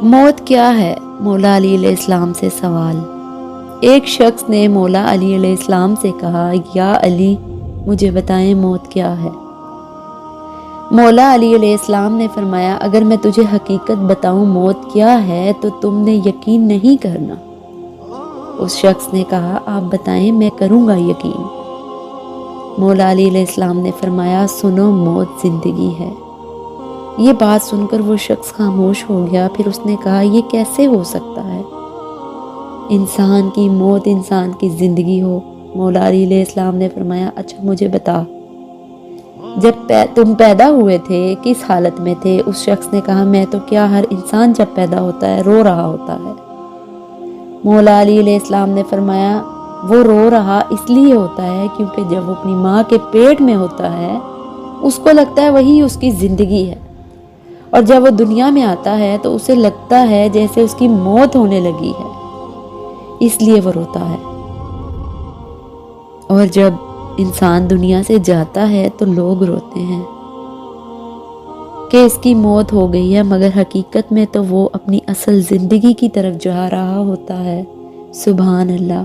موت کیا ہے؟ مولا علی علیہ السلام سے سوال۔ ایک شخص نے مولا علی علیہ السلام سے کہا، یا علی مجھے بتائیں موت کیا ہے؟ مولا علی علیہ السلام نے فرمایا، اگر میں تجھے حقیقت بتاؤں موت کیا ہے تو تم نے یقین نہیں کرنا۔ اس شخص نے کہا، آپ بتائیں میں کروں گا یقین۔ مولا علی علیہ السلام نے فرمایا، سنو موت زندگی ہے۔ یہ بات سن کر وہ شخص خاموش ہو گیا، پھر اس نے کہا، یہ کیسے ہو سکتا ہے؟ انسان کی موت انسان کی زندگی ہو۔ مولا علی علیہ السلام نے فرمایا، اچھا مجھے بتا، جب تم پیدا ہوئے تھے کس حالت میں تھے؟ اس شخص نے کہا، میں تو کیا، ہر انسان جب پیدا ہوتا ہے رو رہا ہوتا ہے۔ مولا علی علیہ السلام نے فرمایا، وہ رو رہا اس لیے ہوتا ہے کیونکہ جب وہ اپنی ماں کے پیٹ میں ہوتا ہے اس کو لگتا ہے وہی اس کی زندگی ہے، اور جب وہ دنیا میں آتا ہے تو اسے لگتا ہے جیسے اس کی موت ہونے لگی ہے، اس لیے وہ روتا ہے۔ اور جب انسان دنیا سے جاتا ہے تو لوگ روتے ہیں کہ اس کی موت ہو گئی ہے، مگر حقیقت میں تو وہ اپنی اصل زندگی کی طرف جا رہا ہوتا ہے۔ سبحان اللہ۔